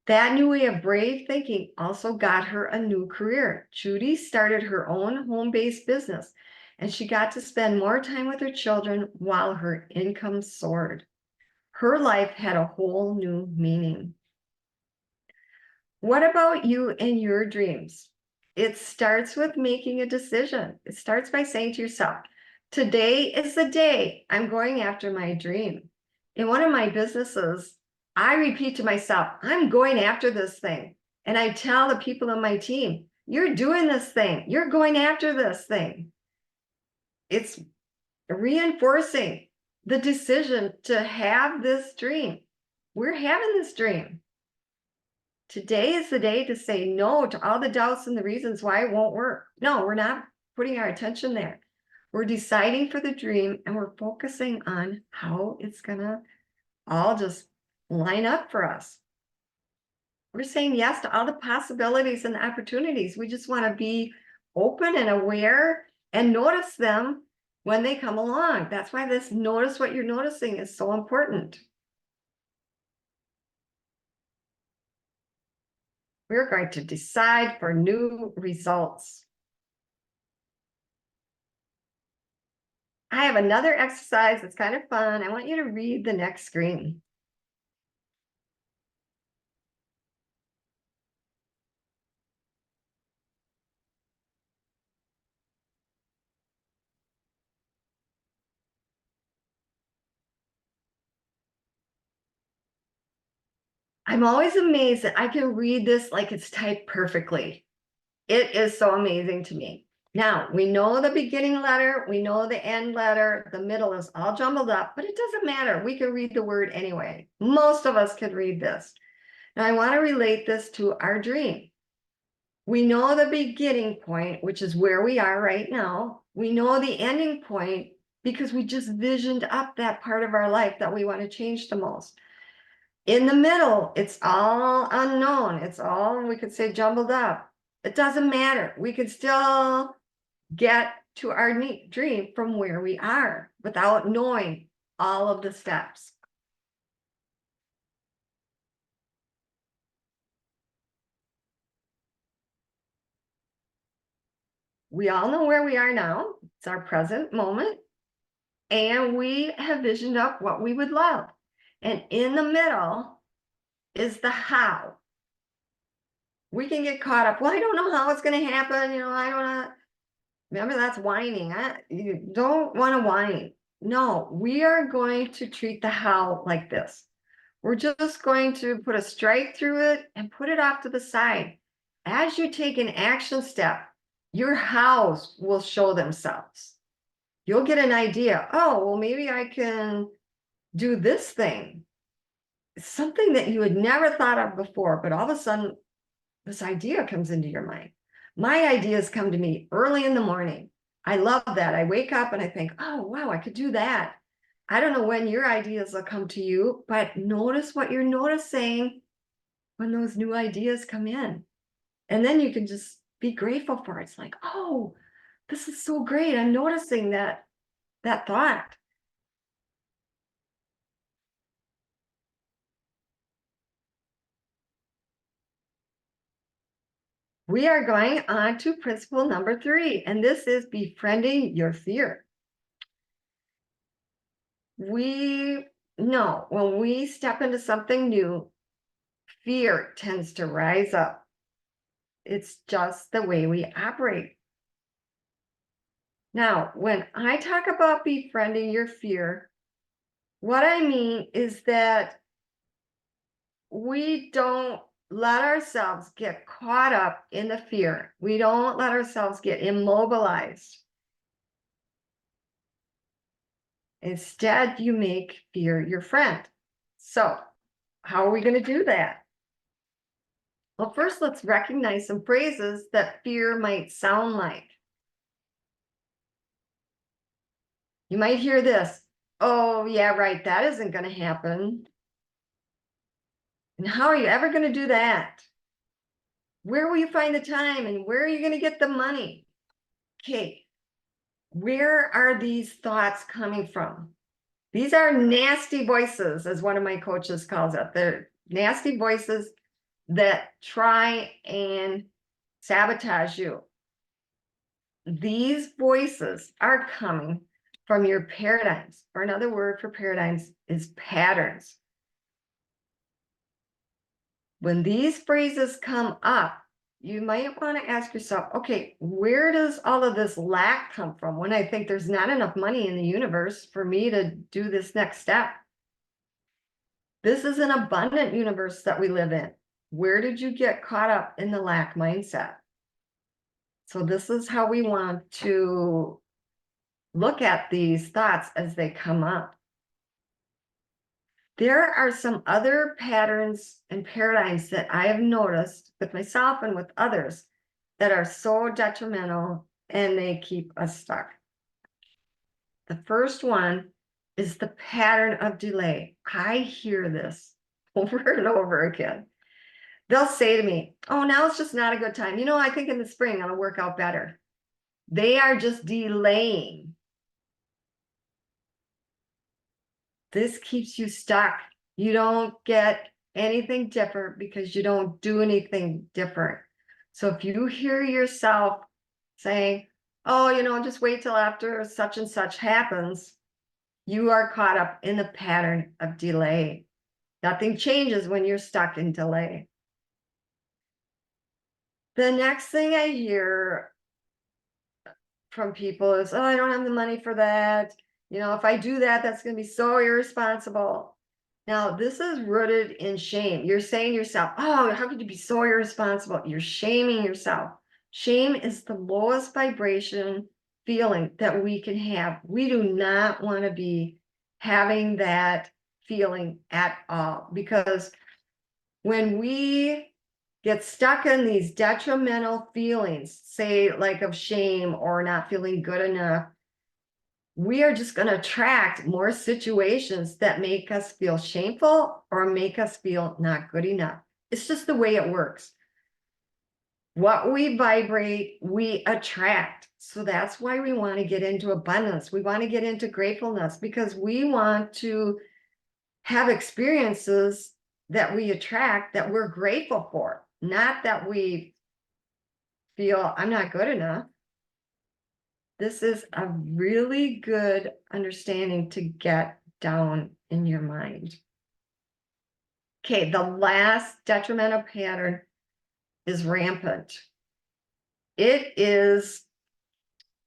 That new way of brave thinking also got her a new career. Judy started her own home-based business, and she got to spend more time with her children while her income soared. Her life had a whole new meaning. What about you and your dreams? It starts with making a decision. It starts by saying to yourself, today is the day I'm going after my dream. In one of my businesses, I repeat to myself, I'm going after this thing. And I tell the people on my team, you're doing this thing. You're going after this thing. It's reinforcing the decision to have this dream. We're having this dream. Today is the day to say no to all the doubts and the reasons why it won't work. No, we're not putting our attention there. We're deciding for the dream, and we're focusing on how it's gonna all just line up for us. We're saying yes to all the possibilities and the opportunities. We just want to be open and aware and notice them when they come along. That's why this notice what you're noticing is so important. We're going to decide for new results. I have another exercise that's kind of fun. I want you to read the next screen. I'm always amazed that I can read this like it's typed perfectly. It is so amazing to me. Now, we know the beginning letter, we know the end letter, the middle is all jumbled up, but it doesn't matter. We can read the word anyway. Most of us can read this. Now, I want to relate this to our dream. We know the beginning point, which is where we are right now. We know the ending point because we just visioned up that part of our life that we want to change the most. In the middle, it's all unknown. It's all, we could say, jumbled up. It doesn't matter. We could still get to our dream from where we are without knowing all of the steps. We all know where we are now. It's our present moment. And we have visioned up what we would love. And in the middle is the how. We can get caught up. Well, I don't know how it's going to happen. I don't know. Remember, that's whining. You don't want to whine. No, we are going to treat the how like this. We're just going to put a strike through it and put it off to the side. As you take an action step, your hows will show themselves. You'll get an idea. Oh, well, maybe I can do this thing. Something that you had never thought of before, but all of a sudden, this idea comes into your mind. My ideas come to me early in the morning. I love that. I wake up and I think, oh, wow, I could do that. I don't know when your ideas will come to you, but notice what you're noticing when those new ideas come in. And then you can just be grateful for it. It's like, oh, this is so great. I'm noticing that thought. We are going on to principle number 3, and this is befriending your fear. We know when we step into something new, fear tends to rise up. It's just the way we operate. Now, when I talk about befriending your fear, What I mean is that we don't let ourselves get caught up in the fear. We don't let ourselves get immobilized. Instead, you make fear your friend. So, how are we going to do that? Well, first, let's recognize some phrases that fear might sound like. You might hear this, oh, yeah, right, that isn't going to happen. And how are you ever going to do that? Where will you find the time and where are you going to get the money? Okay, where are these thoughts coming from? These are nasty voices, as one of my coaches calls it. They're nasty voices that try and sabotage you. These voices are coming from your paradigms, or another word for paradigms is patterns. When these phrases come up, you might want to ask yourself, okay, where does all of this lack come from when I think there's not enough money in the universe for me to do this next step? This is an abundant universe that we live in. Where did you get caught up in the lack mindset? So this is how we want to look at these thoughts as they come up. There are some other patterns and paradigms that I have noticed with myself and with others that are so detrimental and they keep us stuck. The first one is the pattern of delay. I hear this over and over again. They'll say to me, oh, now it's just not a good time. You know, I think in the spring it'll work out better. They are just delaying. This keeps you stuck. You don't get anything different because you don't do anything different. So if you hear yourself saying, oh, you know, just wait till after such and such happens, you are caught up in the pattern of delay. Nothing changes when you're stuck in delay. The next thing I hear from people is, oh, I don't have the money for that. You know, if I do that, that's going to be so irresponsible. Now, this is rooted in shame. You're saying to yourself, oh, how could you be so irresponsible? You're shaming yourself. Shame is the lowest vibration feeling that we can have. We do not want to be having that feeling at all, because when we get stuck in these detrimental feelings, say like of shame or not feeling good enough, we are just going to attract more situations that make us feel shameful or make us feel not good enough. It's just the way it works. What we vibrate, we attract. So that's why we want to get into abundance. We want to get into gratefulness because we want to have experiences that we attract that we're grateful for, not that we feel I'm not good enough. This is a really good understanding to get down in your mind. Okay, the last detrimental pattern is rampant. It is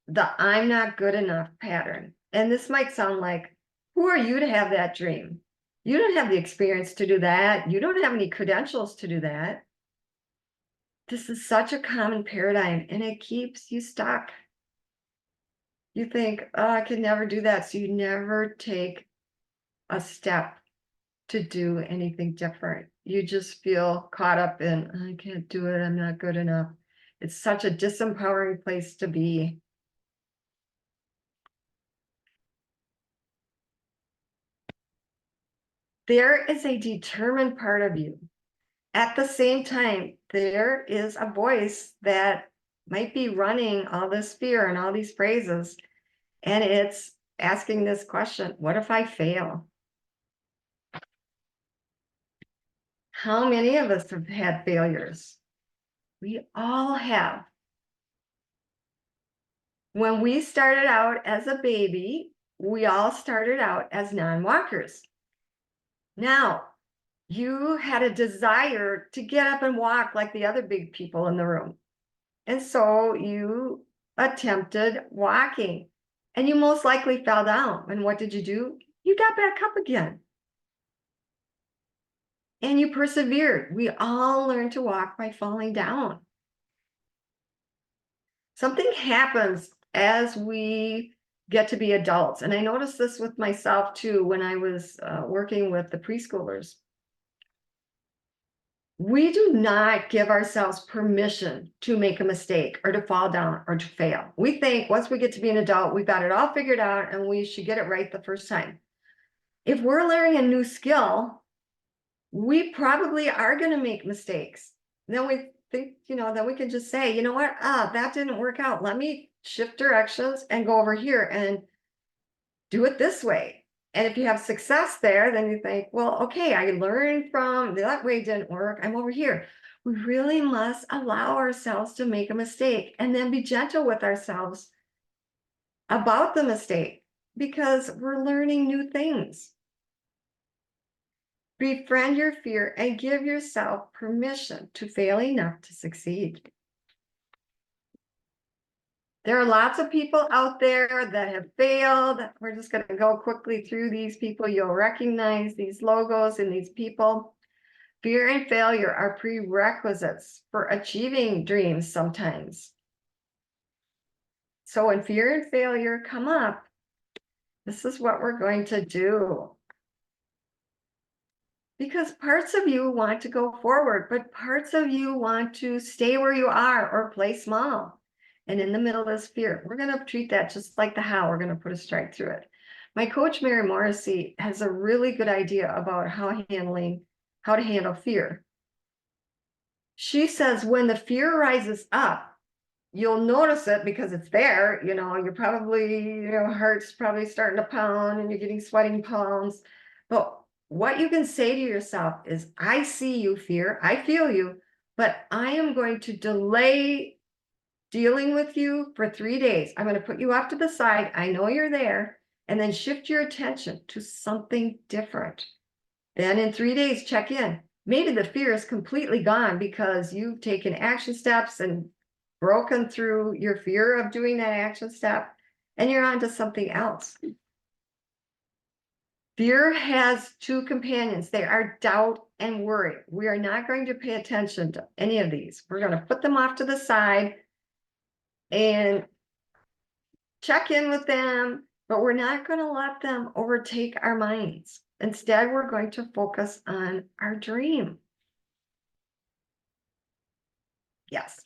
the I'm not good enough pattern. And this might sound like, who are you to have that dream? You don't have the experience to do that. You don't have any credentials to do that. This is such a common paradigm and it keeps you stuck. You think, oh, I could never do that. So you never take a step to do anything different. You just feel caught up in, I can't do it. I'm not good enough. It's such a disempowering place to be. There is a determined part of you. At the same time, there is a voice that might be running all this fear and all these phrases, and it's asking this question, what if I fail? How many of us have had failures? We all have. When we started out as a baby, we all started out as non-walkers. Now, you had a desire to get up and walk like the other big people in the room. And so you attempted walking and you most likely fell down. And what did you do? you got back up again. And you persevered. We all learn to walk by falling down. Something happens as we get to be adults. And I noticed this with myself too when I was working with the preschoolers. We do not give ourselves permission to make a mistake or to fall down or to fail. We think once we get to be an adult, we've got it all figured out and we should get it right the first time. If we're learning a new skill, we probably are going to make mistakes. Then we think, then we can just say, you know what, that didn't work out. Let me shift directions and go over here and do it this way. And if you have success there, then you think, well, okay, I learned from that way, didn't work. I'm over here. We really must allow ourselves to make a mistake and then be gentle with ourselves about the mistake because we're learning new things. Befriend your fear and give yourself permission to fail enough to succeed. There are lots of people out there that have failed. We're just going to go quickly through these people. You'll recognize these logos and these people. Fear and failure are prerequisites for achieving dreams sometimes. So when fear and failure come up, this is what we're going to do. Because parts of you want to go forward, but parts of you want to stay where you are or play small. And in the middle is fear. We're going to treat that just like the how. We're going to put a strike through it. My coach, Mary Morrissey, has a really good idea about how to handle fear. She says when the fear rises up, you'll notice it because it's there. You're probably, heart's probably starting to pound and you're getting sweating palms. But what you can say to yourself is, I see you, fear. I feel you, but I am going to delay dealing with you for 3 days. I'm going to put you off to the side. I know you're there. And then shift your attention to something different. Then in 3 days, check in. Maybe the fear is completely gone because you've taken action steps and broken through your fear of doing that action step, and you're on to something else. Fear has two companions. They are doubt and worry. We are not going to pay attention to any of these. We're going to put them off to the side and check in with them, but we're not going to let them overtake our minds. Instead, we're going to focus on our dream. Yes.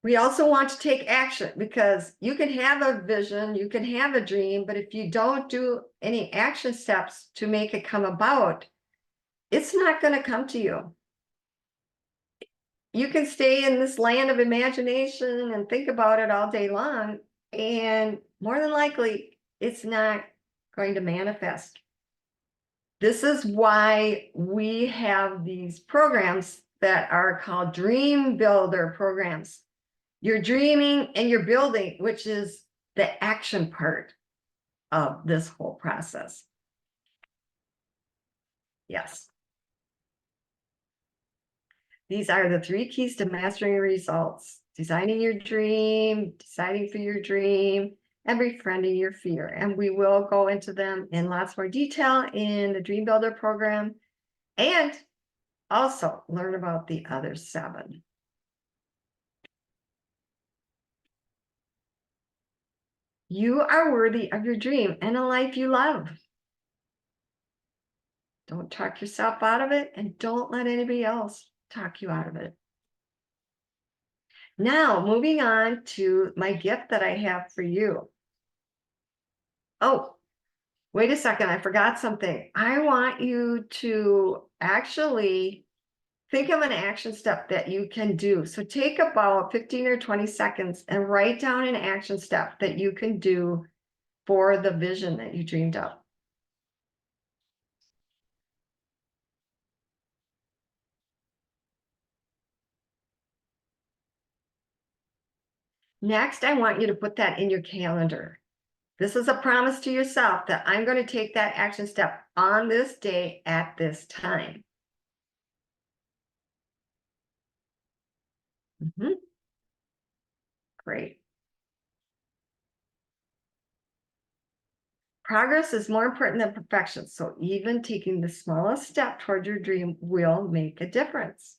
We also want to take action because you can have a vision, you can have a dream, but if you don't do any action steps to make it come about, it's not going to come to you. You can stay in this land of imagination and think about it all day long, and more than likely, it's not going to manifest. This is why we have these programs that are called Dream Builder programs. You're dreaming and you're building, which is the action part of this whole process. Yes. These are the 3 keys to mastering results: designing your dream, deciding for your dream, and befriending your fear. And we will go into them in lots more detail in the Dream Builder program, and also learn about the other 7. You are worthy of your dream and a life you love. Don't talk yourself out of it, and don't let anybody else talk you out of it. Now, moving on to my gift that I have for you. Oh, wait a second, I forgot something. I want you to actually think of an action step that you can do. So take about 15 or 20 seconds and write down an action step that you can do for the vision that you dreamed of. Next, I want you to put that in your calendar. This is a promise to yourself that I'm going to take that action step on this day at this time. Great. Progress is more important than perfection, so even taking the smallest step toward your dream will make a difference.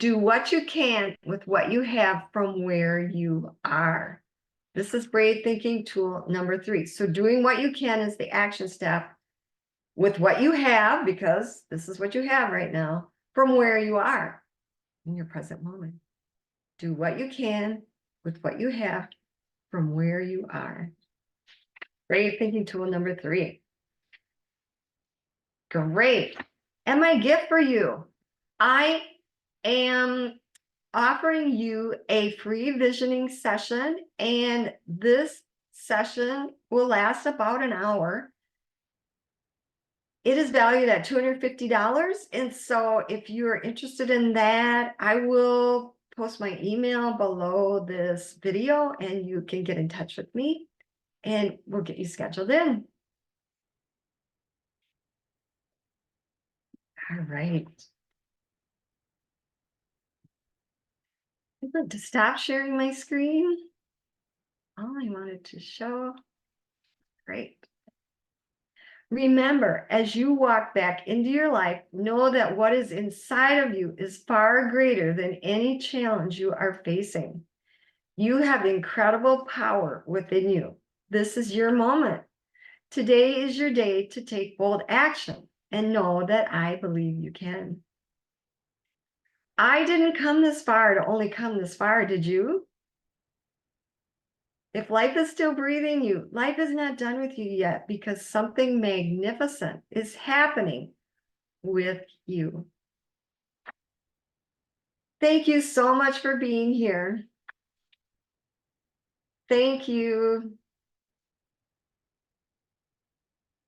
Do what you can with what you have from where you are. This is brave thinking tool number 3. So doing what you can is the action step with what you have, because this is what you have right now, from where you are in your present moment. Do what you can with what you have from where you are. Brave thinking tool number 3. Great. And my gift for you, I am offering you a free visioning session, and this session will last about an hour. It is valued at $250. And so if you're interested in that, I will post my email below this video and you can get in touch with me and we'll get you scheduled in. All right. I'm going to stop sharing my screen. All I wanted to show. Great. Remember, as you walk back into your life, know that what is inside of you is far greater than any challenge you are facing. You have incredible power within you. This is your moment. Today is your day to take bold action and know that I believe you can. I didn't come this far to only come this far, did you? If life is still breathing you, life is not done with you yet, because something magnificent is happening with you. Thank you so much for being here. Thank you.